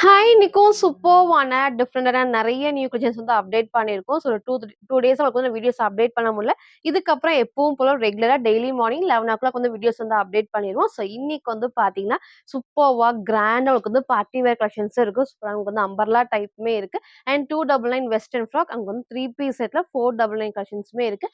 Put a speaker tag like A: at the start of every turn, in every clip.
A: Hi நிக்கோம். சூப்பர்வான டிஃபரெண்டான நெறைய new collections வந்து update பண்ணியிருக்கோம். ஸோ 2 டேஸா உங்களுக்கு வந்து வீடியோஸ் அப்டேட் பண்ண முடியல. இதுக்கப்புறம் எப்பவும் போல ரெகுலரா டெய்லி மார்னிங் 11:00 வந்து வீடியோஸ் வந்து அப்டேட் பண்ணிருவோம். ஸோ இன்னைக்கு வந்து பார்த்தீங்கன்னா, சூப்பர்வா கிராண்டா உங்களுக்கு வந்து பார்ட்டி வேர் கலெக்ஷன்ஸும் இருக்கு. சூப்பரா உங்களுக்கு வந்து அம்பர்லா டைப்புமே இருக்கு. அண்ட் 299 வெஸ்டர்ன் ஃப்ராக் அங்க வந்து 3 பீஸ் செட்ல 499 கலெக்ஷன்ஸுமே இருக்கு.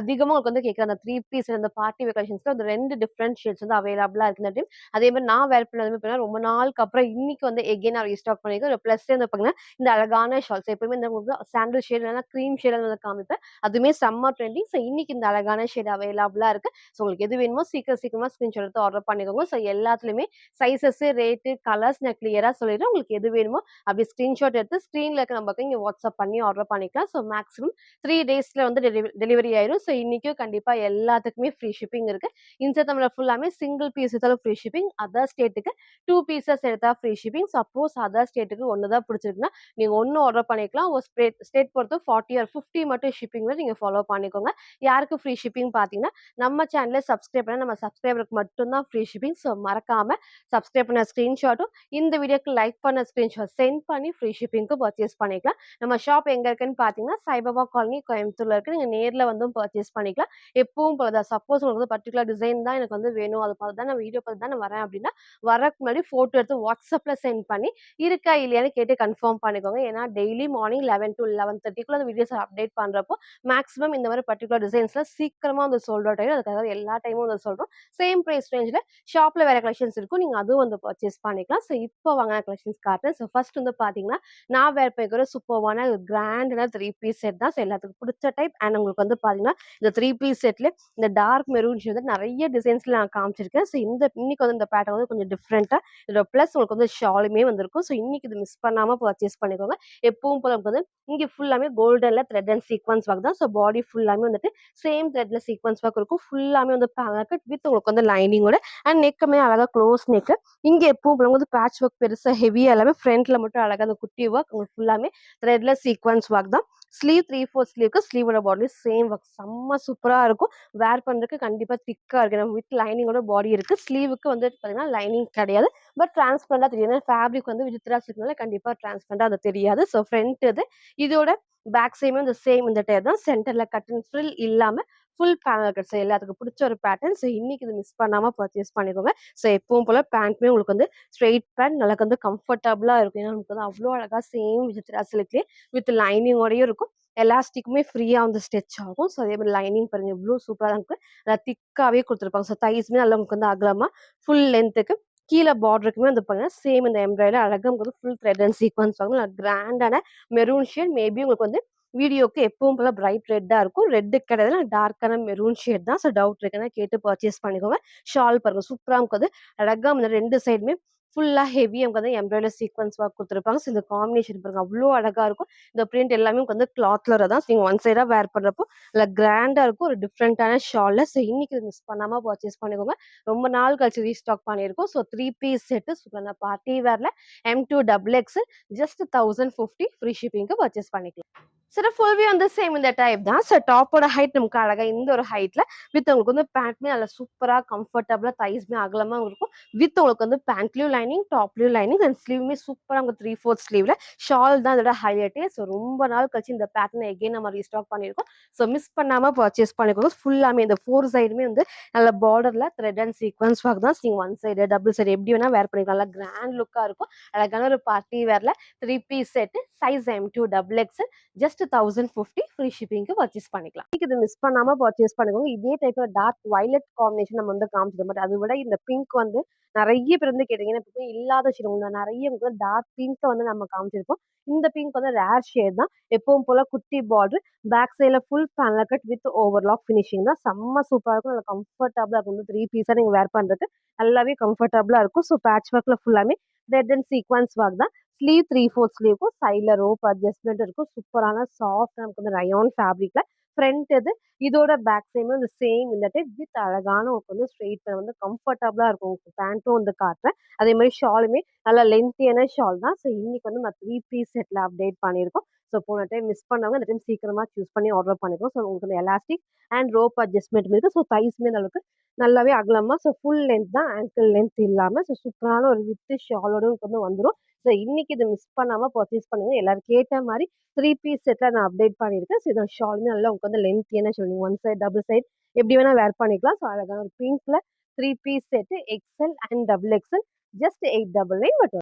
A: அதிகமா உங்களுக்கு வந்து கேட்குற அந்த 3 பீஸ் அந்த பார்ட்டி வேர் கலெக்ஷன்ஸ்ல அந்த 2 டிஃபரெண்ட் ஷேட்ஸ் வந்து அவைலபிளா இருக்கு இந்த டைம். அதே மாரி நான் வேர் பண்ணதுமே பார்த்தீங்கன்னா, ரொம்ப நாளுக்கு அப்புறம் இன்னைக்கு வந்து எகைன் நான் ரீஸ்டாக் பண்ணியிருக்கேன். ஒரு ப்ளஸ் வந்து பார்த்தீங்கன்னா, இந்த அழகான ஷால்ஸ் எப்பவுமே இந்த உங்களுக்கு சாண்டல் ஷேட் இல்லைனா கிரீம் ஷேட் வந்து காமிப்பேன். அதுவுமே செம்ம ட்ரெண்டிங். ஸோ இன்னைக்கு இந்த அழகான ஷேட் அவைலபிளா இருக்கு. ஸோ உங்களுக்கு எது வேணுமோ சீக்கிரமா ஸ்கிரீன்ஷாட் எடுத்து ஆர்டர் பண்ணிக்கோங்க. ஸோ எல்லாத்துலயுமே சைஸஸ், ரேட்டு, கலர்ஸ் நான் கிளியரா சொல்லிடுறேன். உங்களுக்கு எது வேணுமோ அப்படி ஸ்கிரீன்ஷாட் எடுத்து ஸ்க்ரீன்ல இருக்க நம்பருக்கு நீங்க வாட்ஸ்அப் பண்ணி ஆர்டர் பண்ணிக்கலாம். ஸோ மேக்ஸிமம் 3 டேஸ்ல வந்து டெலிவரி ஆயிரும். ஸோ இன்னைக்கும் கண்டிப்பா எல்லாத்துக்குமே ஃப்ரீ ஷிப்பிங் இருக்கு. இன்ஸ்டா தமிழ்ல ஃபுல்லாமே சிங்கிள் பீஸ் எடுத்தாலும் ஃப்ரீ ஷிப்பிங். அதர் ஸ்டேட்டுக்கு 2 பீசஸ் எடுத்தா ஃப்ரீ ஷிப்பிங். சப்போஸ் அதர் ஸ்டேட்டுக்கு ஒண்ணு தான் பிடிச்சிருக்குன்னா, நீங்க 1 ஆர்டர் பண்ணிக்கலாம். ஒரு ஸ்டேட் பொறுத்து 40 ஆர் 50 மட்டும் ஷிப்பிங் வந்து நீங்க ஃபாலோ பண்ணிக்கோங்க. யாருக்கு ஃப்ரீ ஷிப்பிங் பார்த்தீங்கன்னா, நம்ம சேனல சப்ஸ்கிரைப் பண்ணா நம்ம சப்ஸ்கிரைபருக்கு மட்டும் தான் ஃப்ரீ ஷிப்பிங். ஸோ மறக்காம சப்ஸ்கிரைப் பண்ண ஸ்கிரீன்ஷாட்டும், இந்த வீடியோக்கு லைக் பண்ண ஸ்கிரீன்ஷாட் சென்ட் பண்ணி ஃப்ரீ ஷிப்பிங்க்கு பர்ச்சேஸ் பண்ணிக்கலாம். நம்ம ஷாப் எங்க இருக்குன்னு பார்த்தீங்கன்னா, சாய்பாபா காலனி கோயம்புத்தூர்ல இருக்கு. நீங்க நேர்ல வந்தும் பர்ச்சேஸ் பண்ணிக்கலாம். எப்பவும் போல தான் சப்போஸ் உங்களுக்கு வந்து பர்ட்டிகுலர் டிசைன் தான் எனக்கு வந்து வேணும். அத பார்த்து தான் நான் வீடியோ பார்த்து தான் நான் வரேன் அப்படின்னா, வரக்கு முன்னாடி ஃபோட்டோ எடுத்து வாட்ஸ்அப்ல சென்ட் பண்ணி இருக்கா இல்லையான்னு கேட்டு கன்ஃபார்ம் பண்ணிக்கோங்க. ஏன்னா டெய்லி மார்னிங் 11 டூ 11:30க்குள்ள அந்த வீடியோஸ் அப்டேட் பண்றப்போ, மேக்ஸிமம் இந்த மாரி பர்ட்டிகுலர் டிசைன்ஸ்லாம் சீக்கிரமா வந்து சோல்ட் அவுட் ஆயிடும். அதுக்காக எல்லா டைமும் வந்து சொல்றோம். சேம் பிரைஸ் ரேஞ்ச்ல ஷாப்ல வேற கலெக்ஷன்ஸ் இருக்கும். நீங்க அதுவும் வந்து பர்ச்சேஸ் பண்ணிக்கலாம். ஸோ இப்போ வாங்க நான் கலெக்ஷன்ஸ் காட்டுறேன். ஸோ ஃபர்ஸ்ட் வந்து பார்த்தீங்கன்னா, நான் வேர் பண்ணிக்கிற சூப்பர்வான கிராண்டான 3 பீஸ் செட் தான். ஸோ எல்லாத்துக்கும் புடிச்ச டைப் அண்ட் உங்களுக்கு வந்து பார்த்தீங்கன்னா, இந்த 3 பீஸ் செட்ல இந்த டார்க் மெரூன் ஷேட் வந்து நெறைய டிசைன்ஸ்ல நான் காமிச்சிருக்கேன். ஸோ இன்னைக்கு வந்து இந்த பேட்டர்ன் வந்து கொஞ்சம் டிஃப்ரெண்ட்டா இதோட பிளஸ் உங்களுக்கு வந்து ஷாலுமே வந்திருக்கும். ஸோ இன்னைக்கு இது மிஸ் பண்ணாம பர்ச்சேஸ் பண்ணிக்கோங்க. எப்பவும் போல நமக்கு வந்து இங்க ஃபுல்லாமே கோல்டன்ல த்ரெட் அண்ட் சீக்வென்ஸ் ஒர்க் தான். ஸோ பாடி ஃபுல்லாமே வந்துட்டு சேம் த்ரெட்ல சீக்வென்ஸ் ஒர்க் இருக்கும். ஃபுல்லாமே வந்து பாக்கெட் வித் உங்களுக்கு வந்து லைனிங்கோட அண்ட் நெக்குமே அழகா க்ளோஸ் நெக். இங்க எப்பவும் போல வந்து பேட்ச் ஒர்க் பெருசா ஹெவியா எல்லாமே ஃப்ரண்ட்ல மட்டும் அழகா அந்த குட்டி ஒர்க் உங்களுக்கு ஃபுல்லாமே த்ரெட்ல சீக்வென்ஸ் ஒர்க் தான். ஸ்லீவ் 3/4 ஸ்லீவ்க்கு ஸ்லீவோட பாடி சேம் ஒர்க் செம்ம சூப்பரா இருக்கும். வேர் பண்றதுக்கு கண்டிப்பா திக்கா இருக்கு. நம்ம வித் லைனிங்கோட பாடி இருக்கு. ஸ்லீவுக்கு வந்து பாத்தீங்கன்னா லைனிங் கிடையாது. பட் டிரான்ஸ்பரண்டா தெரியும். ஏன்னா ஃபேப்ரிக் வந்து விசித்ரா சில்க்னால கண்டிப்பா டிரான்ஸ்பரண்டா அது தெரியாது. ஸோ ஃப்ரண்ட் இது இதோட பேக் சைடுமே இந்த சேம் இந்த டயர் தான். சென்டர்ல கட் அண்ட் ஃப்ரில் இல்லாம ஃபுல் பேனல் கட்ஸ் எல்லாத்துக்கும் பிடிச்ச ஒரு பேட்டர்ன். ஸோ இன்னைக்கு இது மிஸ் பண்ணாம பர்ச்சேஸ் பண்ணிக்கோங்க. ஸோ எப்பவும் போல பேண்ட்மே உங்களுக்கு வந்து ஸ்ட்ரெயிட் பேண்ட் நல்லா வந்து கம்ஃபர்டபுளா இருக்கும். ஏன்னா நமக்கு வந்து அவ்வளோ அழகா சேம் விசித்ரா சில்க்லேயே வித் லைனிங்கோடயும் இருக்கும். எலாஸ்டிக்குமே ஃப்ரீயா வந்து ஸ்ட்ரெச் ஆகும். ஸோ அதே மாதிரி லைனிங் பாருங்க எவ்வளோ சூப்பரா இருக்கு. நல்லா திக்காவே கொடுத்துருப்பாங்க. ஸோ தைஸ்மே நல்லா உங்களுக்கு வந்து அகலமா ஃபுல் லென்த்துக்கு கீழ பார்டருக்குமே வந்து பாருங்க சேம் இந்த எம்ப்ராய்டரி அழகா உங்களுக்கு ஃபுல் த்ரெட் அண்ட் சீக்வென்ஸ் வாங்க நல்லா கிராண்டான மெரூன் ஷேட். மேபி உங்களுக்கு வந்து வீடியோக்கு எப்பவும் போல பிரைட் ரெட்டா இருக்கும். ரெட்டு கிடையாது டார்க்கான மெரூன் ஷேட் தான். ஸோ டவுட் இருக்குன்னா கேட்டு பர்ச்சேஸ் பண்ணிக்கோங்க. ஷால் பாருங்க சூப்பரா இருக்கும். அது அழகா அந்த 2 சைடுமே ஃபுல்லா ஹெவி நமக்கு வந்து எம்ப்ராய்டரி சீக்வென்ஸ் ஒர்க் கொடுத்துருப்பாங்க. ஸோ இந்த காம்பினேஷன் பாருங்க அவ்வளோ அழகா இருக்கும். இந்த பிரிண்ட் எல்லாமே உங்களுக்கு வந்து கிளாத்ல தான். நீங்க ஒன் சைடா வேர் பண்றப்போ நல்லா கிராண்டா இருக்கும். ஒரு டிஃப்ரெண்டான ஷால்ல. ஸோ இன்னைக்கு மிஸ் பண்ணாம பர்ச்சேஸ் பண்ணிக்கோங்க. ரொம்ப நாள் கழிச்சு ரீஸ்டாக் பண்ணியிருக்கோம். ஸோ 3 பீஸ் செட்டு சூப்பரான பார்ட்டி வேர்ல M2 double X just 1050 free ஷிப்பிங்க்கு பர்ச்சேஸ் பண்ணிக்கலாம். சரி ஃபுல் வியூ வந்து சேம் இந்த டைப் தான். ஸோ டாப்போட ஹைட் நமக்கு அழகா இந்த ஒரு ஹைட்ல வித் உங்களுக்கு வந்து பேண்ட்மே நல்லா சூப்பரா கம்ஃபர்டபுளா தைஸ்மே அகலமா இருக்கும். வித் உங்களுக்கு வந்து பேண்ட்லயும் லைனிங் டாப்லயும் லைனிங் அண்ட் ஸ்லீவுமே சூப்பரா உங்களுக்கு 3/4 ஸ்லீவ்ல ஷால் தான் இதோட ஹைலைட்டே. ஸோ ரொம்ப நாள் கழிச்சு இந்த பேட்டர்ன் எகைன் நம்ம ரீஸ்டாக் பண்ணியிருக்கோம். ஸோ மிஸ் பண்ணாம பர்ச்சேஸ் பண்ணிக்கோங்க. ஃபுல்லாமே இந்த 4 சைடுமே வந்து நல்ல பார்டர்ல த்ரெட் அண்ட் சீக்வன்ஸ் ஒர்க் தான். நீங்க ஒன் சைடு டபுள் சைடு எப்படி வேணா வேர் பண்ணிக்கலாம். நல்லா கிராண்ட் லுக்கா இருக்கும். அழகான ஒரு பார்ட்டி வேர்ல 3 piece set size M2 double X just 1050 free ஷிப்பிங்க்கு பர்ச்சேஸ் பண்ணிக்கலாம். இது மிஸ் பண்ணாம பர்ச்சேஸ் பண்ணிக்கோங்க. இதே டைப்ல டார்க் வயலட் காம்பினேஷன் நம்ம வந்து காமிச்சது. பட் அதை விட இந்த பிங்க் வந்து நெறைய பேர் வந்து கேட்டீங்க. ஏன்னா இப்ப இல்லாத ஷேட் உங்களுக்கு நெறைய உங்களுக்கு டார்க் பிங்க் வந்து நம்ம காமிச்சிருப்போம். இந்த பிங்க் வந்து ரேர் ஷேட் தான். எப்பவும் போல குட்டி பார்டர் பேக் சைடுல full panel cut with overlock finishing தான். செம்ம சூப்பரா இருக்கும். நல்லா கம்ஃபர்டபுளா இருக்கும். வந்து 3 பீஸா நீங்க வேர் பண்றதுக்கு நல்லாவே கம்ஃபர்டபுளா இருக்கும். ஸோ பேட்ச் ஒர்க்ல ஃபுல்லாமே ரெட் அண்ட் சீக்வன்ஸ் ஒர்க் தான். ஸ்லீவ் 3/4 ஸ்லீவ்க்கும் சைட்ல ரோப் அட்ஜஸ்ட்மெண்ட் இருக்கும். சூப்பரான சாஃப்ட் நமக்கு வந்து ரயான் ஃபேப்ரிக்ல ஃப்ரண்ட் இது இதோட பேக் சைடுமே வந்து சேம் இந்த டைப் வித் அழகான உங்களுக்கு வந்து ஸ்ட்ரெயிட் வந்து கம்ஃபர்டபுளா இருக்கும். உங்களுக்கு பேண்ட்டும் வந்து காட்டுறேன். அதே மாதிரி ஷாலுமே நல்லா லென்த்தியான ஷால் தான். ஸோ இன்னைக்கு வந்து நம்ம 3 பீஸ் செட்ல அப்டேட் பண்ணியிருக்கோம். ஸோ போன டைம் மிஸ் பண்ணவங்க இந்த டைம் சீக்கிரமா சூஸ் பண்ணி ஆர்டர் பண்ணிக்கோம். ஸோ உங்களுக்கு வந்து எலாஸ்டிக் அண்ட் ரோப் அட்ஜஸ்ட்மெண்ட் இருக்கு. ஸோ தைஸ்மே அளவுக்கு நல்லாவே அகலமா ஸோ ஃபுல் லென்த் தான் ஆங்கிள் லென்த் இல்லாம ஸோ சூப்பரான ஒரு வித் ஷாலோட வந்து வந்துடும். ஸோ இன்னைக்கு இத மிஸ் பண்ணாம பர்ச்சேஸ் பண்ணுங்க. எல்லாரும் கேட்ட மாரி 3 பீஸ் செட்ல நான் அப்டேட் பண்ணியிருக்கேன். ஸோ இதோட ஷாலுமே நல்லா உங்களுக்கு வந்து லென்த்தியான ஷால். நீங்க ஒன் சைட், டபுள் சைட் எப்படி வேணா வேர் பண்ணிக்கலாம். ஸோ அழகான ஒரு பிங்க்ல 3 piece set XL and double XL just 899 மட்டும்.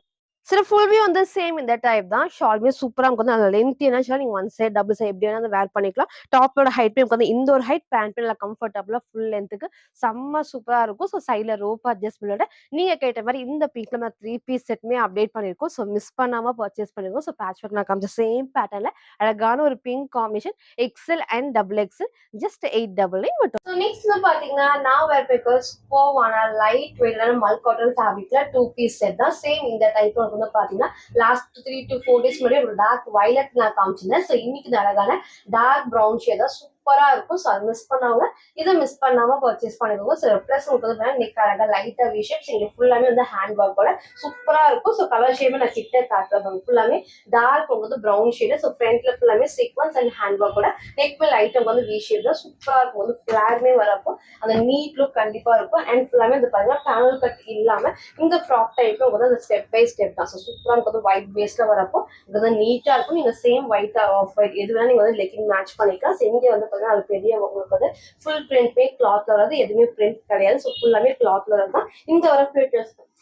A: சில ஃபுல் வியூ வந்து சேம் இந்த டைப் தான். ஷாலுமே சூப்பரா நமக்கு வந்து நல்ல லென்த்தியான ஷால். நீங்க ஒன் சைட், டபுள் சைட் எப்படி வேணா வேர் பண்ணிக்கலாம். டாப்போட ஹைட் நமக்கு வந்து இந்த ஒரு ஹைட், பேண்ட் நல்லா கம்ஃபர்டபுளா ஃபுல் லென்த்துக்கு செம்ம சூப்பரா இருக்கும். ஸோ சைட்ல ரோப் அட்ஜஸ்ட்மெண்டோட நீங்க கேட்ட மாரி இந்த பீக்ல நான் 3 பீஸ் செட்டுமே அப்டேட் பண்ணியிருக்கோம். ஸோ மிஸ் பண்ணாம பர்ச்சேஸ் பண்ணிருக்கோம். ஸோ பேட்ச் ஒர்க் நான் காமிச்ச சேம் பேட்டர்ன்ல அழகான ஒரு pink combination XL and double XL just 899 மட்டும். ஸோ நெக்ஸ்ட் வந்து பாத்தீங்கன்னா நான் வேர் பேக்கர்ஸ் போவான லைட் வெயிட்டான மல் காட்டன் ஃபேப்ரிக்ல 2 பீஸ் செட் தான். சேம் இந்த டைப் வந்து பாத்தீங்கன்னா லாஸ்ட் 3 to 4 days முன்னாடி ஒரு டார்க் வயலட் நான் காமிச்சிருந்தேன். ஸோ இன்னைக்கு இந்த அழகான டார்க் ப்ரௌன் ஷேட் தான் சூப்பரா இருக்கும். ஸோ அது மிஸ் பண்ணவங்க இதை மிஸ் பண்ணாம பர்ச்சேஸ் பண்ணிக்கோங்க. ஸோ பிளஸ் உங்களுக்கு வந்து நெக் அழகா லைட்டா விஷேப்ஸ் இங்க ஃபுல்லாமே வந்து ஹேண்ட் ஒர்க்கோட சூப்பரா இருக்கும். ஸோ கலர் ஷேமே நான் கிட்ட காட்டுறேன். ஃபுல்லாமே டார்க் வந்து ப்ரௌன் ஷேடு. ஸோ ஃப்ரண்ட்ல ஃபுல்லாமே சீக்வன்ஸ் அண்ட் ஹேண்ட் ஒர்க்கோட நெக் மேல் ஐட்டம் வந்து வி ஷேப் தான் சூப்பரா இருக்கும். வந்து ஃபிளாருமே வரப்போ அந்த நீட் லுக் கண்டிப்பா இருக்கும். அண்ட் ஃபுல்லாமே வந்து பாத்தீங்கன்னா பேனல் கட் இல்லாம இந்த ஃப்ராக் டைப்ல வந்து அந்த ஸ்டெப் பை ஸ்டெப் தான். ஸோ சூப்பரா நமக்கு வந்து ஒயிட் பேஸ்ல வரப்போ இது வந்து நீட்டா இருக்கும். நீங்க சேம் ஒயிட் ஆஃப் ஒயிட் எது வேணா நீங்க வந்து லெக்கிங் மேட்ச் பண்ணிக்கலாம். ஸோ இங்க வந்து பாத்தீங்கன்னா அது பெரிய உங்களுக்கு வந்து ஃபுல் பிரிண்ட்மே கிளாத்ல வராது. எதுவுமே பிரிண்ட் கிடையாது. ஸோ ஃபுல்லாமே கிளாத்ல தான் இந்த வர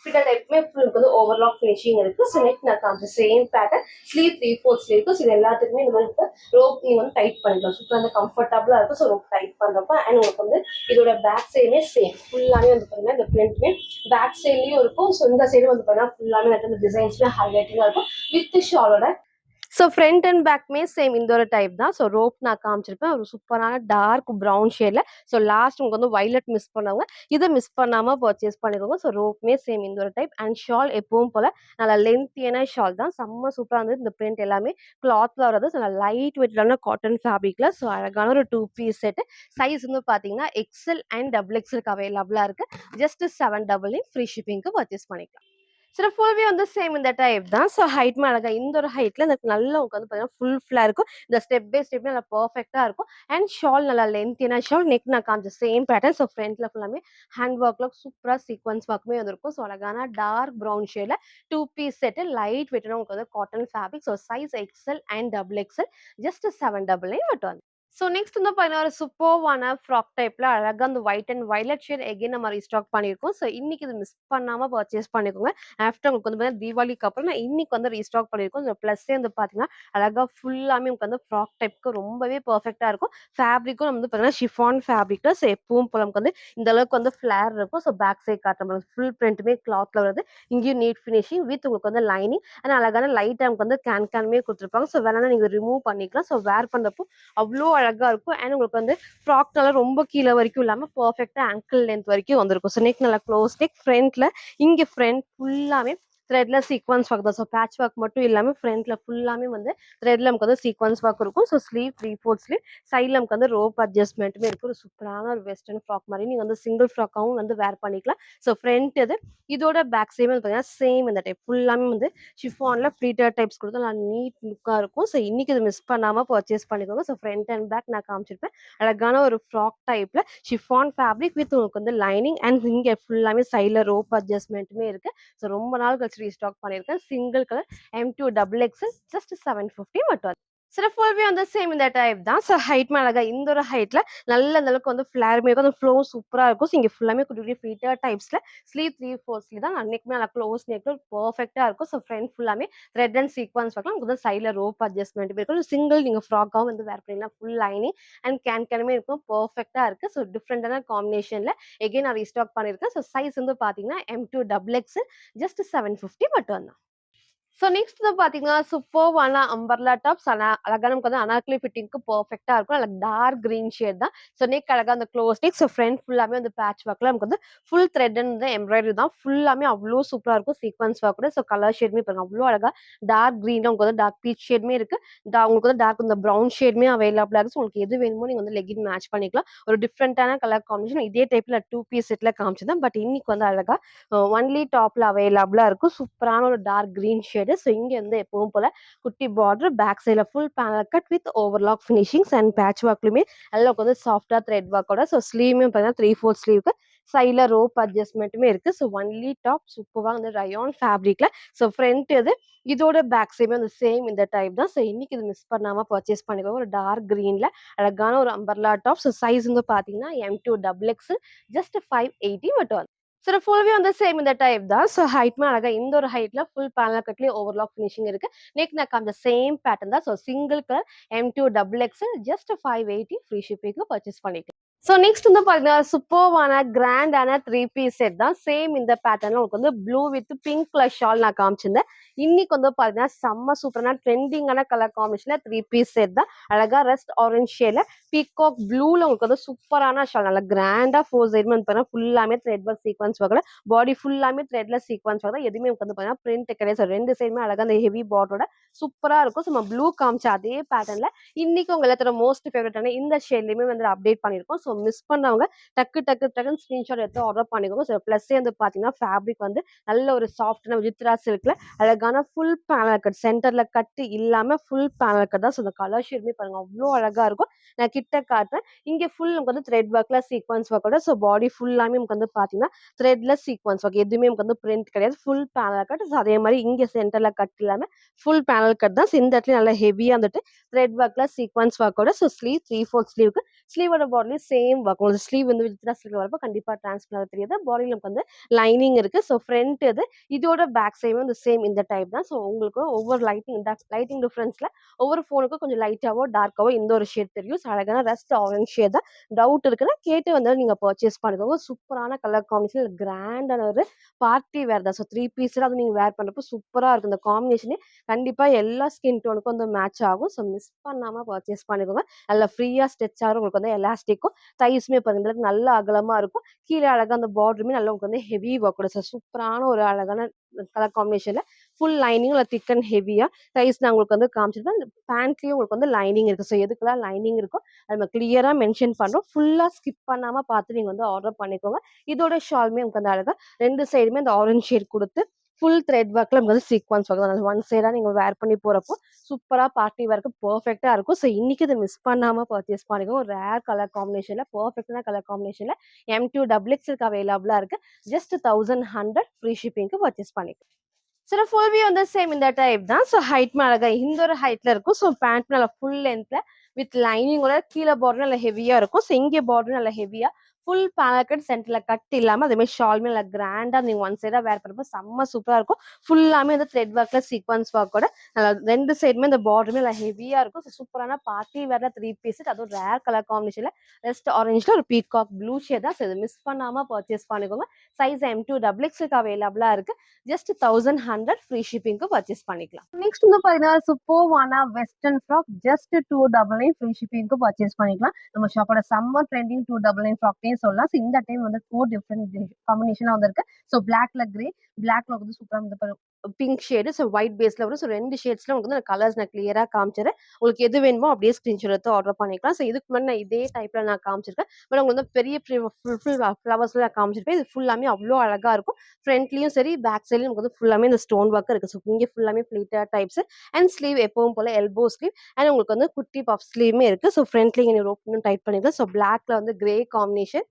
A: ஃபிட்டர் டைப்புமே ஃபுல் வந்து ஓவர்லாக் ஃபினிஷிங் இருக்கு. ஸோ நெக் நான் காமிச்ச சேம் பேட்டர்ன் ஸ்லீவ் 3/4 ஸ்லீவ் இருக்கும். ஸோ இது எல்லாத்துக்குமே இந்த மாதிரி ரோப் நீங்க வந்து டைட் பண்ணிக்கலாம். சூப்பரா வந்து கம்ஃபர்டபுளா இருக்கும். ஸோ ரோப் டைட் பண்றப்ப அண்ட் உங்களுக்கு வந்து இதோட பேக் சைடுமே சேம் ஃபுல்லாமே வந்து பாத்தீங்கன்னா இந்த பிரிண்ட்மே பேக் சைட்லயும் இருக்கும். ஸோ இந்த சைடு வந்து பாத்தீங்கன்னா ஃபுல்லாமே இந்த டிசைன்ஸ்மே ஹைலைட்டிங்கா இருக்கும் வித் ஷாலோட. ஸோ ஃப்ரண்ட் அண்ட் பேக்மே சேம் இந்த ஒரு டைப் தான். ஸோ ரோப் நான் காமிச்சிருப்பேன் ஒரு சூப்பரான டார்க் ப்ரௌன் ஷேட்ல. ஸோ லாஸ்ட் உங்களுக்கு வந்து வைலட் மிஸ் பண்ணவங்க இதை மிஸ் பண்ணாம பர்ச்சேஸ் பண்ணிக்கோங்க. ஸோ ரோப்மே சேம் இந்த ஒரு டைப் அண்ட் ஷால் எப்பவும் போல நல்லா லென்த்தியான ஷால் தான். செம்ம சூப்பராக இருந்தது. இந்த பிரிண்ட் எல்லாமே கிளாத்ல வர்றது. ஸோ நல்லா லைட் வெயிட்டான காட்டன் ஃபேப்ரிக்ல. ஸோ அழகான ஒரு 2 பீஸ் செட். சைஸ் வந்து பார்த்தீங்கன்னா எக்ஸ்எல் அண்ட் டபுள் எக்ஸ்எல்க்கு அவைலபிளா இருக்கு. ஜஸ்ட் 799 ஃப்ரீ ஷிப்பிங்க்கு பர்ச்சேஸ் பண்ணிக்கலாம். சில ஃபுல்வே வந்து சேம் இந்த டைப் தான். ஸோ ஹைட்மே அழகா இந்த ஒரு ஹைட்ல எனக்கு நல்லா உங்களுக்கு வந்து பார்த்தீங்கன்னா ஃபுல் ஃபுல்லா இருக்கும். இந்த ஸ்டெப் பை ஸ்டெப் நல்லா பர்ஃபெக்ட்டா இருக்கும். அண்ட் ஷால் நல்லா லென்த்தியான ஷால். நெக் நான் காமிச்ச சேம் பேட்டர்ன். ஸோ ஃப்ரண்ட்ல ஃபுல்லாமே ஹேண்ட் ஒர்க்ல சூப்பரா சீக்வன்ஸ் ஒர்க்குமே வந்திருக்கும். ஸோ அழகான டார்க் ப்ரௌன் ஷேட்ல 2 பீஸ் செட் லைட் வெயிட்டான உங்களுக்கு வந்து cotton fabric. So size XL and double XL just 799 மட்டும் வந்து. ஸோ நெக்ஸ்ட் வந்து பார்த்தீங்கன்னா ஒரு சூப்பர்வான ஃப்ராக் டைப்ல அழகா அந்த white and violet shade again நம்ம ரீஸ்டாக் பண்ணியிருக்கோம். ஸோ இன்னைக்கு இது மிஸ் பண்ணாம பர்ச்சேஸ் பண்ணிக்கோங்க. ஆஃப்டர் உங்களுக்கு வந்து பார்த்தீங்கன்னா தீபாவளிக்கு அப்புறம் நான் இன்னைக்கு வந்து ரீஸ்டாக் பண்ணியிருக்கோம். ஸோ ப்ளஸ்ஸே வந்து பார்த்தீங்கன்னா அழகா ஃபுல்லாமே உங்களுக்கு வந்து ஃப்ராக் டைப்க்கு ரொம்பவே பர்ஃபெக்டா இருக்கும். ஃபேப்ரிக்கும் நம்ம வந்து பார்த்தீங்கன்னா ஷிஃபான் ஃபேப்ரிக்ல. ஸோ எப்பவும் போல நமக்கு வந்து இந்த அளவுக்கு வந்து ஃபிளேர் இருக்கும். ஸோ பேக் சைட் காட்டுற ஃபுல் பிரிண்ட்டுமே கிளாத்ல வருது. இங்கேயும் நீட் ஃபினிஷிங் வித் உங்களுக்கு வந்து லைனிங் அண்ட் அழகான லைட் நமக்கு வந்து கேன்மே கொடுத்துருப்பாங்க. ஸோ வேணா நீங்க ரிமூவ் பண்ணிக்கலாம். ஸோ வேர் பண்றப்போ அவ்வளோ அழகா இருக்கும். அண்ட் உங்களுக்கு வந்து ஃப்ராக்னால ரொம்ப கீழே வரைக்கும் இல்லாம பர்ஃபெக்ட்டா ஆங்கிள் லென்த் வரைக்கும் வந்திருக்கும். ஸோ நெக் நல்லா க்ளோஸ் நெக். ஃப்ரண்ட்ல இங்க ஃப்ரண்ட் ஃபுல்லாமே த்ரெட்ல சீக்வன்ஸ் ஒர்க் தான். ஸோ பேட்ச் ஒர்க் மட்டும் இல்லாம ஃப்ரண்ட்ல ஃபுல்லாமே வந்து த்ரெட்ல நமக்கு வந்து சீக்வன்ஸ் ஒர்க் இருக்கும். ஸோ ஸ்லீவ் 3/4 ஸ்லீவ் சைட்ல நமக்கு வந்து ரோப் அட்ஜஸ்ட்மெண்ட்டுமே இருக்கும். ஒரு சூப்பரான ஒரு வெஸ்டர்ன் ஃப்ராக் மாதிரி நீங்க வந்து சிங்கிள் ஃப்ராக்காவும் வந்து வேர் பண்ணிக்கலாம். ஸோ ஃப்ரண்ட் இது இதோட பேக் சைடு வந்து பார்த்தீங்கன்னா சேம் இந்த டைப் ஃபுல்லாமே வந்து ஷிஃபான்ல ஃப்ளீட்டர் டைப்ஸ் கொடுத்து நல்லா நீட் லுக்கா இருக்கும். ஸோ இன்னைக்கு இது மிஸ் பண்ணாம பர்ச்சேஸ் பண்ணிக்கோங்க. ஸோ ஃப்ரண்ட் அண்ட் பேக் நான் காமிச்சிருப்பேன். அழகான ஒரு ஃப்ராக் டைப்ல ஷிஃபான் ஃபேப்ரிக் வித் உங்களுக்கு வந்து லைனிங் அண்ட் இங்க ஃபுல்லாமே சைட்ல ரோப் அட்ஜஸ்ட்மெண்ட்டுமே இருக்கு. ஸோ ரொம்ப நாள் கழிச்சு ரீஸ்டாக் பண்ணியிருக்கேன். Single colour M2 double XL just 750 மட்டும். சில ஃபுல்வே வந்து சேம் இந்த டைப் தான். ஸோ ஹைட்மே அழகா இந்த ஒரு ஹைட்ல நல்ல அந்த அளவுக்கு வந்து ஃபிளேருமே இருக்கும். அந்த ஃப்ளோ சூப்பரா இருக்கும். ஸோ இங்க ஃபுல்லாமே குட்டி குட்டி ஃபிளீட்டர் டைப்ஸ்ல ஸ்லீவ் 3/4 ஸ்லீவ் தான். நெக்மே நல்லா க்ளோஸ் நெக் பர்ஃபெக்ட்டா இருக்கும். ஸோ ஃப்ரண்ட் ஃபுல்லாமே த்ரெட் அண்ட் சீக்வன்ஸ் பார்க்கலாம். உங்களுக்கு வந்து சைட்ல ரோப் அட்ஜஸ்ட்மெண்ட் இருக்கும். சிங்கிள் நீங்க ஃப்ராக்காவும் வந்து வேர் பண்ணிக்கலாம். ஃபுல் லைனிங் அண்ட் கேனுமே இருக்கும். பர்ஃபெக்ட்டா இருக்கு. ஸோ டிஃப்ரெண்டான காம்பினேஷன்ல எகைன் நான் ரீஸ்டாக் பண்ணியிருக்கேன். ஸோ சைஸ் வந்து பாத்தீங்கன்னா M2 டபுள் எக்ஸ் ஜஸ்ட் 750 மட்டும் தான். ஸோ நெக்ஸ்ட் வந்து பார்த்தீங்கன்னா, சூப்பர்வான அம்பர்லா டாப்ஸ். அழகா நமக்கு வந்து அனார்கலி ஃபிட்டிங்க்கு பெர்ஃபெக்ட்டா இருக்கும். நல்ல டார்க் கிரீன் ஷேட் தான். ஸோ நெக் அழகா அந்த க்ளோஸ் நெக். ஸோ ஃப்ரண்ட் ஃபுல்லாமே வந்து பேட்ச் ஒர்க்ல நமக்கு வந்து ஃபுல் த்ரெட் அண்ட் எம்ப்ராய்டரி தான். ஃபுல்லாமே அவ்ளோ சூப்பரா இருக்கும். சீக்வன்ஸ் ஒர்க் கூட. ஸோ கலர் ஷேட்மே பாருங்க அவ்ளோ அழகா டார்க் கிரீன்ல உங்களுக்கு வந்து டார்க் பீச் ஷேட்மே இருக்கு. உங்களுக்கு வந்து டார்க் இந்த ப்ரவுன் ஷேட்மே அவைலபிளா இருக்கு. ஸோ உங்களுக்கு எது வேணுமோ நீங்க வந்து லெகின் மேட்ச் பண்ணிக்கலாம். ஒரு டிஃப்ரெண்டான கலர் காம்பினேஷன் இதே டைப்ல 2 பீஸ் செட்ல காமிச்சிருந்தேன். பட் இன்னைக்கு வந்து அழகா ஒன்லி டாப்ல அவைலபிளா இருக்கும். சூப்பரான ஒரு டார்க் கிரீன் ஷேடு. ஸோ இங்க வந்து எப்பவும் போல குட்டி பார்டர் பேக் சைட்ல full panel cut with overlock finishings and patch ஒர்க்லுமே நல்லா வந்து சாஃப்டா த்ரெட் ஒர்க்கோட. ஸோ ஸ்லீவ்மே பார்த்தீங்கன்னா 3/4 ஸ்லீவ்க்கு சைட்ல ரோப் அட்ஜஸ்ட்மெண்ட்டுமே இருக்கு. ஸோ ஒன்லி டாப் சூப்பரா வந்து ரயான் ஃபேப்ரிக்ல. ஸோ ஃப்ரண்ட் இது. இதோட பேக் சைடுமே வந்து சேம் இந்த டைப் தான். ஸோ இன்னைக்கு இது மிஸ் பண்ணாம பர்ச்சேஸ் பண்ணிக்கோங்க. ஒரு டார்க் கிரீன்ல அழகான ஒரு அம்பர்லா டாப். ஸோ சைஸ் வந்து பார்த்தீங்கன்னா M2 டபுள் எக்ஸல் ஜஸ்ட் 580 மட்டும். ஸோ ஃபுல்லுமே வந்து சேம் இந்த டைப் தான். ஸோ ஹைட்மே அழகா இந்த ஒரு ஹைட்ல ஃபுல் பேனல் கட்லயே ஓவர்லாக் ஃபினிஷிங் இருக்கு. நெக் நான் காமிச்ச சேம் பேட்டர்ன் தான். So single colour M2 double XL just 580 free ஷிப்பிங்க்கு பர்ச்சேஸ் பண்ணிக்கலாம். ஸோ நெக்ஸ்ட் வந்து பார்த்தீங்கன்னா சூப்பர்வான கிராண்டான 3 பீஸ் செட் தான். சேம் இந்த பேட்டர்ன்ல உங்களுக்கு வந்து blue with pink colour shawl நான் காமிச்சிருந்தேன். இன்னைக்கு வந்து பார்த்தீங்கன்னா செம்ம சூப்பரான ட்ரெண்டிங்கான கலர் காம்பினேஷன்ல 3 பீஸ் செட் தான். அழகா ரெஸ்ட் ஆரஞ்ச் ஷேட்ல பீகாக் ப்ளூல உங்களுக்கு வந்து சூப்பரான ஷால் நல்லா கிராண்டா 4 சைடுமே வந்து பார்த்தீங்கன்னா ஃபுல்லாமே த்ரெட் ஒர்க் சீக்வன்ஸ் வகல பாடி ஃபுல்லாமே த்ரெட்ல சீக்வன்ஸ் வகல எதுவுமே உங்களுக்கு வந்து பார்த்தீங்கன்னா பிரிண்ட் கிடையாது. ரெண்டு சைடுமே அழகா அந்த ஹெவி பார்டரோட சூப்பரா இருக்கும். ஸோ நம்ம ப்ளூ காமிச்ச அதே பேட்டர்ன்ல இன்னைக்கு உங்க எல்லாத்தோட மோஸ்ட் ஃபேவரட்டான இந்த ஷேட்லயுமே வந்து அப்டேட் பண்ணிருக்கோம். ஸோ மிஸ் பண்ணவங்க டக்குன்னு ஸ்கிரீன்ஷாட் எடுத்து ஆர்டர் பண்ணிக்கோங்க. ஸோ ப்ளஸ்ஸே வந்து பாத்தீங்கன்னா ஃபேப்ரிக் வந்து நல்ல ஒரு சாஃப்டான விஜித்ரா சில்க்ல அழகான ஃபுல் பேனல் கட் சென்டர்ல கட்டு இல்லாம ஃபுல் பேனல் கட் தான். ஸோ இந்த கலர் ஷேட்மே பாருங்க அவ்வளோ அழகா இருக்கும். நான் கிட்ட காட்டுறேன். இங்க ஃபுல் நமக்கு வந்து த்ரெட் ஒர்க்ல சீக்வன்ஸ் ஒர்க்கோட ஸோ பாடி ஃபுல்லாமே நமக்கு வந்து பாத்தீங்கன்னா த்ரெட்ல சீக்வன்ஸ் ஒர்க் எதுவுமே நமக்கு வந்து பிரிண்ட் கிடையாது. Full panel cut. ஸோ அதே மாதிரி இங்க சென்டர்ல கட் இல்லாம ஃபுல் பேனல் கட் தான். ஸோ இந்த இடத்துல நல்லா ஹெவியா வந்துட்டு த்ரெட் ஒர்க்ல சீக்வன்ஸ் ஒர்க்கோட ஸோ ஸ்லீவ் 3/4 ஸ்லீவுக்கு ஸ்லீவோட பாடிலையும் சேம் ஒர்க். உங்களுக்கு ஸ்லீவ் வந்து வித்ரா ஸ்லீவ் வரப்போ கண்டிப்பா டிரான்ஸ்பரன்ட் தெரியாது. பாடியில் நமக்கு வந்து லைனிங் இருக்கு. ஸோ ஃப்ரண்ட் இது இதோட பேக் சைடும் வந்து சேம் இந்த டைப் தான். ஸோ உங்களுக்கு ஒவ்வொரு லைட்டிங் டிஃபரன்ஸ்ல ஒவ்வொரு ஃபோனுக்கும் கொஞ்சம் லைட்டாவோ டார்க்காவோ இந்த ஒரு ஷேட் தெரியும். ஸோ அழகான ரெஸ்ட் ஆரஞ்ச் ஷேட் தான். டவுட் இருக்குன்னா கேட்டு வந்து நீங்க பர்ச்சேஸ் பண்ணிக்கோங்க. சூப்பரான கலர் காம்பினேஷன் கிராண்டான ஒரு பார்ட்டி வேர் தான். ஸோ 3 பீஸ்ல அது நீங்க வேர் பண்றப்போ சூப்பரா இருக்கும். இந்த காம்பினேஷனே கண்டிப்பா எல்லா ஸ்கின் டோனுக்கும் வந்து மேட்ச் ஆகும். ஸோ மிஸ் பண்ணாம பர்ச்சேஸ் பண்ணிக்கோங்க. நல்லா ஃப்ரீயா ஸ்ட்ரெச் ஆகும். உங்களுக்கு வந்து எலாஸ்டிக்கும் தைஸ்மே பாருங்க நல்லா அகலமா இருக்கும். கீழே அழகா அந்த பார்டருமே நல்லா உங்களுக்கு வந்து ஹெவி ஒர்க்கோட சூப்பரான ஒரு அழகான கலர் காம்பினேஷன்ல ஃபுல் லைனிங் திக் அண்ட் ஹெவியா தைஸ் நான் உங்களுக்கு வந்து காமிச்சிருப்பேன். பேண்ட்லயும் உங்களுக்கு வந்து லைனிங் இருக்கு. ஸோ எதுக்கெல்லாம் லைனிங் இருக்கும் அது நம்ம கிளியரா மென்ஷன் பண்றோம். ஃபுல்லா ஸ்கிப் பண்ணாம பார்த்து நீங்க வந்து ஆர்டர் பண்ணிக்கோங்க. இதோட ஷால்மே உங்களுக்கு வந்து அழகா ரெண்டு சைடுமே அந்த ஆரஞ்ச் ஷேட் கொடுத்து ஃபுல் த்ரெட் ஒர்க்ல நமக்கு வந்து சீக்வன்ஸ் ஒர்க் ஒன் சைடா நீங்க வேர் பண்ணி போறப்போ சூப்பரா பார்ட்டி வேர்க்கு பெர்ஃபெக்ட்டா இருக்கும். ஸோ இன்னைக்கு இதை மிஸ் பண்ணாம பர்ச்சேஸ் பண்ணிக்கோங்க. ஒரு ரேர் கலர் காம்பினேஷன்ல பெர்ஃபெக்டான கலர் காம்பினேஷன்ல M2 டபுள் எக்ஸ்எல்க்கு அவைலபிளா இருக்கு. ஜஸ்ட் 1100 ஃப்ரீ ஷிப்பிங்க்கு பர்ச்சேஸ் பண்ணிக்கலாம். சில ஃபுல் வியூ வந்து சேம் இந்த டைப் தான். ஸோ ஹைட் அழகா இந்த ஒரு ஹைட்ல இருக்கும். ஸோ பேண்ட் நல்லா ஃபுல் லென்த்ல வித் லைனிங்கோட கீழே பார்டர் நல்லா ஹெவியா இருக்கும். ஸோ இங்கே பார்டர் நல்லா ஹெவியா ஃபுல் பேனல் கட் சென்டர்ல கட் இல்லாம அதே மாதிரி ஷால்மே நல்லா கிராண்டா நீங்க ஒன் சைடா வேர் பண்ணுறப்போ செம்ம சூப்பரா இருக்கும். ஃபுல்லாமே வந்து த்ரெட் ஒர்க்ல சீக்வன்ஸ் ஒர்க்கோட ரெண்டு சைடுமே இந்த பார்டருமே நல்லா ஹெவியா இருக்கும். ஸோ சூப்பரான பார்ட்டி வேர்ல 3 பீஸ் அதுவும் ரேர் கலர் காம்பினேஷன்ல ரெஸ்ட் ஆரஞ்சுல ஒரு பீகாக் ப்ளூ ஷேட் தான். ஸோ இது மிஸ் பண்ணாம பர்ச்சேஸ் பண்ணிக்கோங்க. சைஸ் M2 டபுள் எக்ஸ்எல்க்கு அவைலபிளா இருக்கு. ஜஸ்ட் 1100 ஃப்ரீ ஷிப்பிங்க்கு பர்ச்சேஸ் பண்ணிக்கலாம். நெக்ஸ்ட் வந்து பாத்தீங்கன்னா சூப்பர்வான வெஸ்டர்ன் ஃப்ராக் ஜஸ்ட் 299 ஃப்ரீ ஷிப்பிங்க்கு பர்ச்சேஸ் பண்ணிக்கலாம். நம்ம ஷாப்போட சம்மர் ட்ரெண்டிங் 299 ஃப்ராக்னே சொல்லலாம். ஸோ இந்த டைம் வந்து 4 டிஃப்ரெண்ட் காம்பினேஷனா வந்திருக்கு. ஸோ பிளாக்ல கிரே, பிளாக்ல வந்து சூப்பரா வந்து பிங்க் ஷேடு, ஸோ ஒயிட் பேஸ்ல வரும். ஸோ 2 ஷேட்ஸ்ல உங்களுக்கு வந்து கலர்ஸ் நான் கிளியரா காமிச்சிடுறேன். உங்களுக்கு எது வேணுமோ அப்படியே ஸ்கிரீன்ஷாட் எடுத்து ஆர்டர் பண்ணிக்கலாம். ஸோ இதுக்கு முன்னாடி நான் இதே டைப்ல நான் காமிச்சிருக்கேன். பட் உங்களுக்கு வந்து பெரிய ஃப்ளவர்ஸ்ல நான் காமிச்சிருப்பேன். இது ஃபுல்லாமே அவ்வளோ அழகா இருக்கும். ஃப்ரண்ட்லயும் சரி பேக் சைட்லயும் நமக்கு வந்து ஃபுல்லாமே இந்த ஸ்டோன் ஒர்க் இருக்கு. ஸோ இங்க ஃபுல்லாமே ஃபிளிட்டட் டைப்ஸ் அண்ட் ஸ்லீவ் எப்பவும் போல எல்போ ஸ்லீவ் அண்ட் உங்களுக்கு வந்து குட்டி பஃப் ஸ்லீவுமே இருக்கு. ஸோ ஃப்ரண்ட்லயும் நீங்க ரோப் டைட் பண்ணிக்கலாம். ஸோ பிளாக்ல வந்து கிரே காம்பினேஷன்.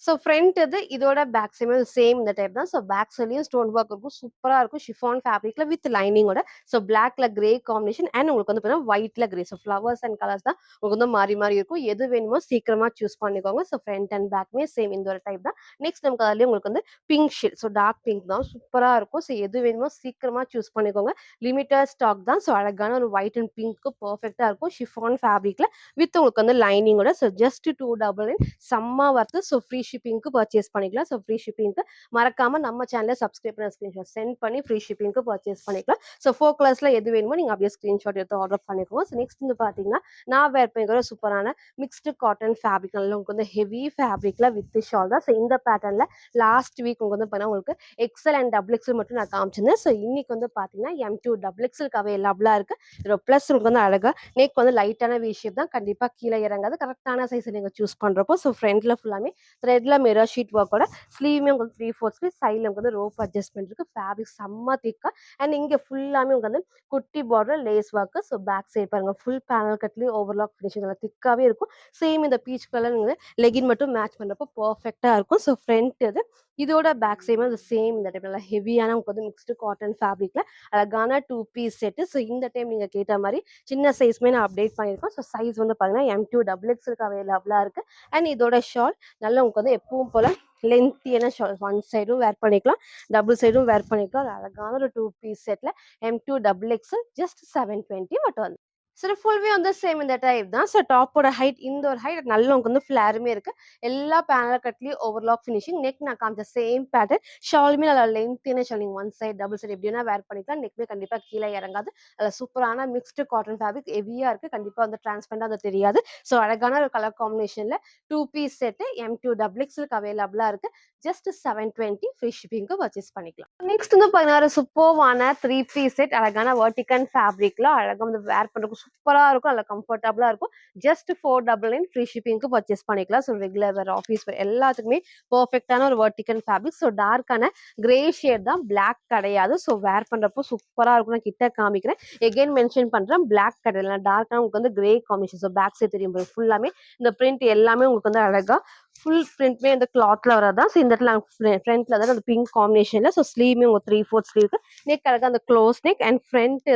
A: ஸோ ஃப்ரண்ட் இது இதோட பேக் சைடுமே சேம் இந்த டைப் தான். ஸோ பேக் சைட்லயும் ஸ்டோன் ஒர்க் இருக்கும். சூப்பரா இருக்கும். ஷிஃபான் ஃபேப்ரிக்ல வித் லைனிங்கோட. ஸோ பிளாக்ல கிரே காம்பினேஷன் அண்ட் உங்களுக்கு வந்து பார்த்தீங்கன்னா ஒயிட்ல grey. So flowers and colours தான் உங்களுக்கு வந்து மாறி மாறி இருக்கும். எது வேணுமோ சீக்கிரமா சூஸ் பண்ணிக்கோங்க. ஸோ ஃப்ரண்ட் அண்ட் பேக்மே சேம் இந்த ஒரு டைப் தான். நெக்ஸ்ட் நமக்கு அதுலயும் உங்களுக்கு வந்து pink shade. So dark pink தான் சூப்பரா இருக்கும். ஸோ எது வேணுமோ சீக்கிரமா சூஸ் பண்ணிக்கோங்க. லிமிட்டட் ஸ்டாக் தான். ஸோ அழகான ஒரு ஒயிட் அண்ட் பிங்க்கு பெர்ஃபெக்டா இருக்கும். ஷிஃபான் ஃபேப்ரிக்ல வித் உங்களுக்கு வந்து லைனிங்கோட. ஸோ ஜஸ்ட் 299 செம்ம வர்த்து. ஸோ ஃப்ரீ ஷிப்பிங்க்கு பர்ச்சேஸ் பண்ணிக்கலாம். ஸோ ஃப்ரீ ஷிப்பிங்க்கு மறக்காம நம்ம சேனலை சப்ஸ்கிரைப் பண்ண ஸ்கிரீன்ஷாட் சென்ட் பண்ணி ஃப்ரீ ஷிப்பிங்க்கு பர்ச்சேஸ் பண்ணிக்கலாம். ஸோ 4 கலர்ஸ்ல எது வேணுமோ நீங்க அப்படியே ஸ்கிரீன்ஷாட் எடுத்து ஆர்டர் பண்ணிக்கோங்க. ஸோ நெக்ஸ்ட் வந்து பாத்தீங்கன்னா நான் வேர் பண்ணிக்கிற சூப்பரான மிக்ஸ்டு காட்டன் ஃபேப்ரிக் நல்லா உங்களுக்கு வந்து ஹெவி ஃபேப்ரிக்ல வித் ஷால் தான். ஸோ இந்த பேட்டர்ன்ல லாஸ்ட் வீக் உங்களுக்கு வந்து பார்த்தீங்கன்னா உங்களுக்கு எக்ஸல் அண்ட் டபுள் எக்ஸல் மட்டும் நான் காமிச்சிருந்தேன். ஸோ இன்னைக்கு வந்து பாத்தீங்கன்னா M2 டபுள் எக்ஸலுக்கு அவைலபிளா இருக்கு. இதோட பிளஸ் உங்களுக்கு வந்து அழகா நெக் வந்து லைட்டான வி ஷேப் தான். கண்டிப்பா கீழே இறங்காது. கரெக்டான சைஸ் நீங்க சூஸ் பண்றப்போ ஸோ ஃப்ரண்ட்ல ஃபுல்லாமே த்ரெட்ல மிரர் ஷீட் ஒர்க்கோட ஸ்லீவுமே உங்களுக்கு 3/4 ஸ்லீவ், சைடுல உங்களுக்கு வந்து ரோப் அட்ஜஸ்ட்மெண்ட் இருக்கு. ஃபேப்ரிக் செம்ம திக்கா அண்ட் இங்க ஃபுல்லாமே உங்களுக்கு வந்து குட்டி border lace work. So back side பாருங்க ஃபுல் பேனல் கட்லயும் ஓவர்லாக் ஃபினிஷிங் நல்லா திக்காவே இருக்கும். சேம் இந்த பீச் கலர் லெகின் மட்டும் மேட்ச் பண்றப்போ பர்ஃபெக்ட்டா இருக்கும். ஸோ ஃப்ரண்ட் இதோட பேக் சைடும் அந்த சேம் இந்த டைப் நல்லா ஹெவியான உங்களுக்கு வந்து மிக்ஸ்டு காட்டன் ஃபேப்ரிக்ல அழகான 2 பீஸ் செட்டு. ஸோ இந்த டைம் நீங்க கேட்ட மாரி சின்ன சைஸ்மே நான் அப்டேட் பண்ணியிருக்கோம். ஸோ சைஸ் வந்து பாத்தீங்கன்னா M2 டபுள் எக்ஸ்எல்க்கு அவைலபிளா இருக்கு. அண்ட் இதோட ஷால் நல்லா உங்களுக்கு வந்து எப்பவும் போல லென்த்தியான ஷால் ஒன் சைடும் வேர் பண்ணிக்கலாம், டபுள் சைடும் வேர் பண்ணிக்கலாம். ஒரு அழகான ஒரு 2 பீஸ் செட்ல M2 டபுள் எக்ஸ்எல் ஜஸ்ட் 720 மட்டும் வந்து. சரி ஃபுல் வியூ வந்து சேம் இந்த டைப் தான். ஸோ டாப்போட ஹைட் இந்த ஒரு ஹைட் நல்ல உங்களுக்கு வந்து ஃபிளாருமே இருக்கு. எல்லா பேனல் கட்லயும் ஓவர்லாக் ஃபினிஷிங். நெக் நான் காமிச்ச சேம் பேட்டர்ன். ஷாலுமே நல்லா லென்த்தியான ஷால். நீங்க ஒன் சைட் டபுள் சைட் எப்படி வேணா வேர் பண்ணிக்கலாம். நெக்மே கண்டிப்பா கீழே இறங்காது. அதில் சூப்பரான மிக்ஸ்டு காட்டன் ஃபேப்ரிக் ஹெவியா இருக்கு. கண்டிப்பா வந்து டிரான்ஸ்பரண்டா அது தெரியாது. ஸோ அழகான ஒரு கலர் காம்பினேஷன்ல 2 பீஸ் செட்டு M2 டபுள் எக்ஸ்எல்க்கு அவைலபிளா இருக்கு. ஜஸ்ட் 720 ஃப்ரீ ஷிப்பிங்க்கு பர்ச்சேஸ் பண்ணிக்கலாம். நெக்ஸ்ட் வந்து பாத்தீங்கன்னா ஒரு சூப்பர்வான 3 பீஸ் செட் அழகான வெர்டிகன் ஃபேப்ரிக்ல அழகா வந்து வேர் பண்றதுக்கு சூப்பரா இருக்கும். நல்லா கம்ஃபர்டபுளா இருக்கும். ஜஸ்ட் 499 ஃப்ரீ ஷிப்பிங்க்கு பர்ச்சேஸ் பண்ணிக்கலாம். ஸோ ரெகுலர் வேர், ஆஃபீஸ் வேர் எல்லாத்துக்குமே பெர்ஃபெக்ட்டான ஒரு வெர்டிகன் ஃபேப்ரிக். ஸோ டார்க்கான கிரே ஷேட் தான், பிளாக் கிடையாது. ஸோ வேர் பண்றப்போ சூப்பரா இருக்கும். நான் கிட்ட காமிக்கிறேன். எகைன் மென்ஷன் பண்றேன், பிளாக் கிடையாது, டார்க்கான உங்களுக்கு வந்து grey combination. So back side தெரியும் ஃபுல்லாமே இந்த பிரிண்ட் எல்லாமே உங்களுக்கு வந்து அழகா ஃபுல் பிரிண்ட்மே இந்த கிளாத்ல வரதான். ஸோ இந்த இடத்துல ஃப்ரண்ட்ல தான் அந்த பிங்க் காம்பினேஷன்ல. ஸோ ஸ்லீவ்மே உங்க 3/4 ஸ்லீவ்க்கு நெக் அழகா அந்த க்ளோஸ் நெக் அண்ட் ஃப்ரண்ட்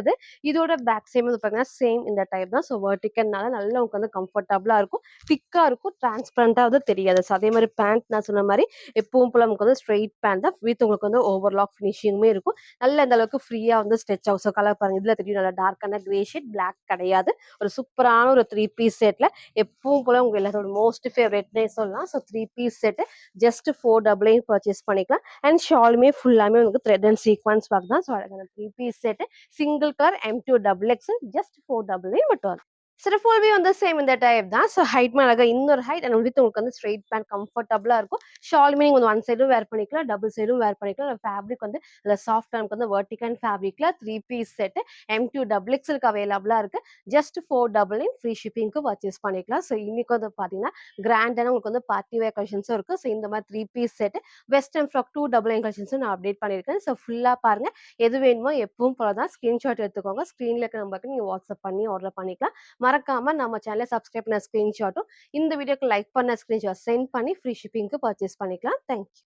A: இதோட பேக் சைடு வந்து பாத்தீங்கன்னா சேம் இந்த டைப் தான். ஸோ வெர்டிகல்னால நல்லா உங்களுக்கு வந்து கம்ஃபர்டபுளா இருக்கும், திக்கா இருக்கும், டிரான்ஸ்பரண்டா வந்து தெரியாது. ஸோ அதே மாதிரி பேண்ட் நான் சொன்ன மாதிரி எப்பவும் போல உங்களுக்கு வந்து ஸ்ட்ரெயிட் பேண்ட் தான் வித் உங்களுக்கு வந்து ஓவர்லாக் ஃபினிஷிங்குமே இருக்கும். நல்ல இந்த அளவுக்கு ஃப்ரீயா வந்து ஸ்ட்ரெச் ஆகும். ஸோ கலர் பாருங்க, இதுல தெரியும் நல்லா டார்க்கான கிரே ஷேட், பிளாக் கிடையாது. ஒரு சூப்பரான ஒரு 3 பீஸ் செட்ல எப்பவும் போல உங்க எல்லாரோட மோஸ்ட் ஃபேவரட்னே சொல்லலாம். So 3 piece set just 499 purchase பண்ணிக்கலாம். அண்ட் ஷாலுமே ஃபுல்லாமே உங்களுக்கு த்ரெட் அண்ட் சீக்வன்ஸ் ஒர்க் தான். ஸோ அழகான 3 piece set single colour M2 double XL just 499 மட்டும். சரி ஃபுல் வியூ வந்து சேம் இந்த டைப் தான். ஸோ ஹைட்மே அழகா இன்னொரு ஹைட் அண்ட் வித் உங்களுக்கு வந்து ஸ்ட்ரெயிட் பேண்ட் கம்ஃபர்டபுளா இருக்கும். ஷாலுமே நீங்க வந்து ஒன் சைடும் வேர் பண்ணிக்கலாம், டபுள் சைடும் வேர் பண்ணிக்கலாம். ஃபேப்ரிக் வந்து அதில் சாஃப்ட் நமக்கு வந்து வெர்டிகன் ஃபேப்ரிக்ல 3 பீஸ் செட் M2 டபுள் எக்ஸ்எல்க்கு அவைலபிளா இருக்கு. ஜஸ்ட் 499 ஃப்ரீ ஷிப்பிங்க்கு பர்ச்சேஸ் பண்ணிக்கலாம். ஸோ இன்னைக்கு வந்து பாத்தீங்கன்னா கிராண்டான உங்களுக்கு வந்து பார்ட்டி வேர் கலெக்ஷன்ஸும் இருக்கு. ஸோ இந்த மாதிரி 3 பீஸ் செட் வெஸ்டர்ன் ஃப்ராக் 299 கலெக்ஷன்ஸும் நான் அப்டேட் பண்ணியிருக்கேன். ஸோ ஃபுல்லா பாருங்க. எது வேணுமோ எப்பவும் போல தான் ஸ்கிரீன்ஷாட் எடுத்துக்கோங்க. ஸ்க்ரீன்ல இருக்க நம்பருக்கு நீங்க வாட்ஸ்அப் பண்ணி ஆர்டர் பண்ணிக்கலாம். மறக்காம நம்ம சேனலை சப்ஸ்கிரைப் பண்ண ஸ்கிரீன்ஷாட்டும் இந்த வீடியோக்கு லைக் பண்ண ஸ்கிரீன்ஷாட் சென்ட் பண்ணி ஃப்ரீ ஷிப்பிங்க்கு பர்ச்சேஸ் பண்ணிக்கலாம். தேங்க்யூ.